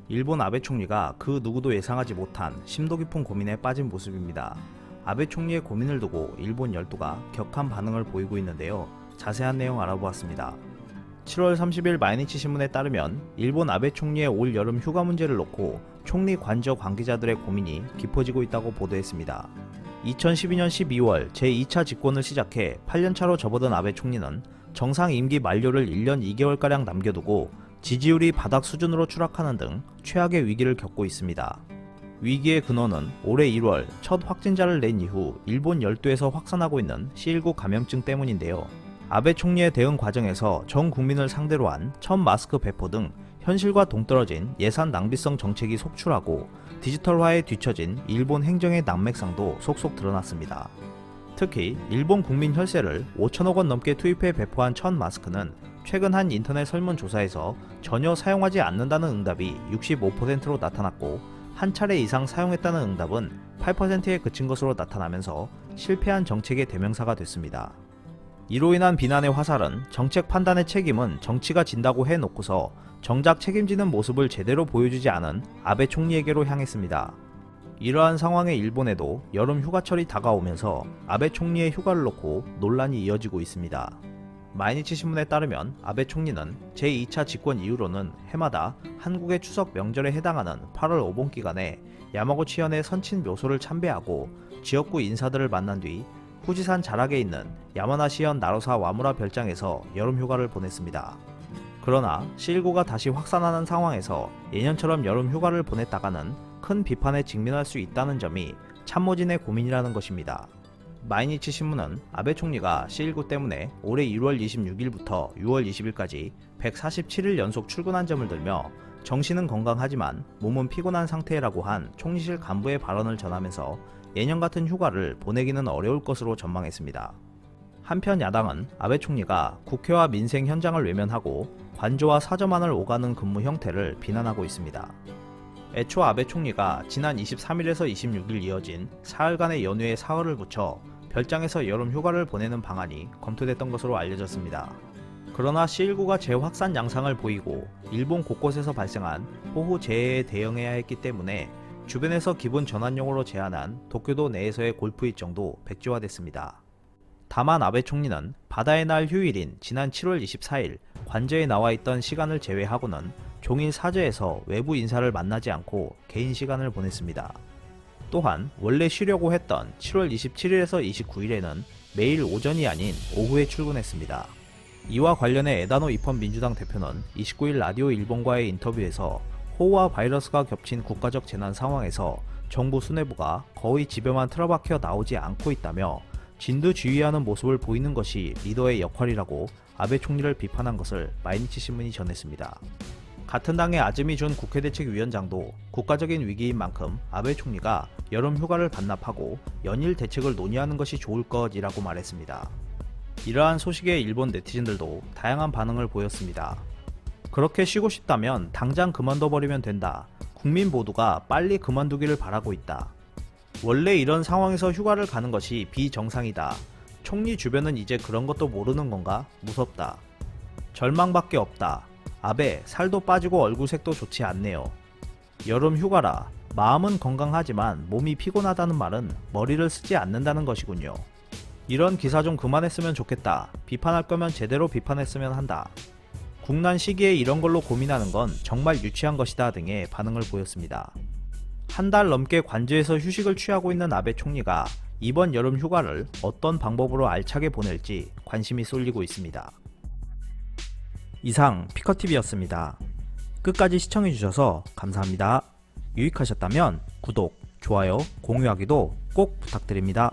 일본 아베 총리가 그 누구도 예상하지 못한 심도 깊은 고민에 빠진 모습입니다. 아베 총리의 고민을 두고 일본 열도가 격한 반응을 보이고 있는데요. 자세한 내용 알아보았습니다. 7월 30일 마이니치 신문에 따르면 일본 아베 총리의 올 여름 휴가 문제를 놓고 총리 관저 관계자들의 고민이 깊어지고 있다고 보도했습니다. 2012년 12월 제2차 집권을 시작해 8년차로 접어든 아베 총리는 정상 임기 만료를 1년 2개월가량 남겨두고 지지율이 바닥 수준으로 추락하는 등 최악의 위기를 겪고 있습니다. 위기의 근원은 올해 1월 첫 확진자를 낸 이후 일본 열도에서 확산하고 있는 C19 감염증 때문인데요. 아베 총리의 대응 과정에서 전 국민을 상대로 한 첫 마스크 배포 등 현실과 동떨어진 예산 낭비성 정책이 속출하고 디지털화에 뒤처진 일본 행정의 난맥상도 속속 드러났습니다. 특히 일본 국민 혈세를 5천억 원 넘게 투입해 배포한 첫 마스크는 최근 한 인터넷 설문조사에서 전혀 사용하지 않는다는 응답이 65%로 나타났고 한 차례 이상 사용했다는 응답은 8%에 그친 것으로 나타나면서 실패한 정책의 대명사가 됐습니다. 이로 인한 비난의 화살은 정책 판단의 책임은 정치가 진다고 해놓고서 정작 책임지는 모습을 제대로 보여주지 않은 아베 총리에게로 향했습니다. 이러한 상황에 일본에도 여름 휴가철이 다가오면서 아베 총리의 휴가를 놓고 논란이 이어지고 있습니다. 마이니치 신문에 따르면 아베 총리는 제2차 집권 이후로는 해마다 한국의 추석 명절에 해당하는 8월 오본 기간에 야마구치현의 선친 묘소를 참배하고 지역구 인사들을 만난 뒤 후지산 자락에 있는 야마나시현 나로사 와무라 별장에서 여름 휴가를 보냈습니다. 그러나 C19가 다시 확산하는 상황에서 예년처럼 여름 휴가를 보냈다가는 큰 비판에 직면할 수 있다는 점이 참모진의 고민이라는 것입니다. 마이니치 신문은 아베 총리가 C19 때문에 올해 1월 26일부터 6월 20일까지 147일 연속 출근한 점을 들며 정신은 건강하지만 몸은 피곤한 상태라고 한 총리실 간부의 발언을 전하면서 예년 같은 휴가를 보내기는 어려울 것으로 전망했습니다. 한편 야당은 아베 총리가 국회와 민생 현장을 외면하고 관저와 사저만을 오가는 근무 형태를 비난하고 있습니다. 애초 아베 총리가 지난 23일에서 26일 이어진 사흘간의 연휴에 사흘을 붙여 별장에서 여름 휴가를 보내는 방안이 검토됐던 것으로 알려졌습니다. 그러나 C19가 재확산 양상을 보이고 일본 곳곳에서 발생한 호우 재해에 대응해야 했기 때문에 주변에서 기분 전환용으로 제한한 도쿄도 내에서의 골프 일정도 백지화됐습니다. 다만 아베 총리는 바다의 날 휴일인 지난 7월 24일 관저에 나와 있던 시간을 제외하고는 종일 사저에서 외부 인사를 만나지 않고 개인 시간을 보냈습니다. 또한 원래 쉬려고 했던 7월 27일에서 29일에는 매일 오전이 아닌 오후에 출근했습니다. 이와 관련해 에다노 입헌 민주당 대표는 29일 라디오 일본과의 인터뷰에서 호우와 바이러스가 겹친 국가적 재난 상황에서 정부 수뇌부가 거의 집에만 틀어박혀 나오지 않고 있다며 진두지휘하는 모습을 보이는 것이 리더의 역할이라고 아베 총리를 비판한 것을 마이니치 신문이 전했습니다. 같은 당의 아즈미 준 국회대책위원장도 국가적인 위기인 만큼 아베 총리가 여름 휴가를 반납하고 연일 대책을 논의하는 것이 좋을 것이라고 말했습니다. 이러한 소식에 일본 네티즌들도 다양한 반응을 보였습니다. 그렇게 쉬고 싶다면 당장 그만둬버리면 된다. 국민 모두가 빨리 그만두기를 바라고 있다. 원래 이런 상황에서 휴가를 가는 것이 비정상이다. 총리 주변은 이제 그런 것도 모르는 건가? 무섭다. 절망밖에 없다. 아베, 살도 빠지고 얼굴색도 좋지 않네요. 여름 휴가라. 마음은 건강하지만 몸이 피곤하다는 말은 머리를 쓰지 않는다는 것이군요. 이런 기사 좀 그만했으면 좋겠다. 비판할 거면 제대로 비판했으면 한다. 국난 시기에 이런 걸로 고민하는 건 정말 유치한 것이다 등의 반응을 보였습니다. 한 달 넘게 관저에서 휴식을 취하고 있는 아베 총리가 이번 여름 휴가를 어떤 방법으로 알차게 보낼지 관심이 쏠리고 있습니다. 이상 피커TV였습니다. 끝까지 시청해주셔서 감사합니다. 유익하셨다면 구독, 좋아요, 공유하기도 꼭 부탁드립니다.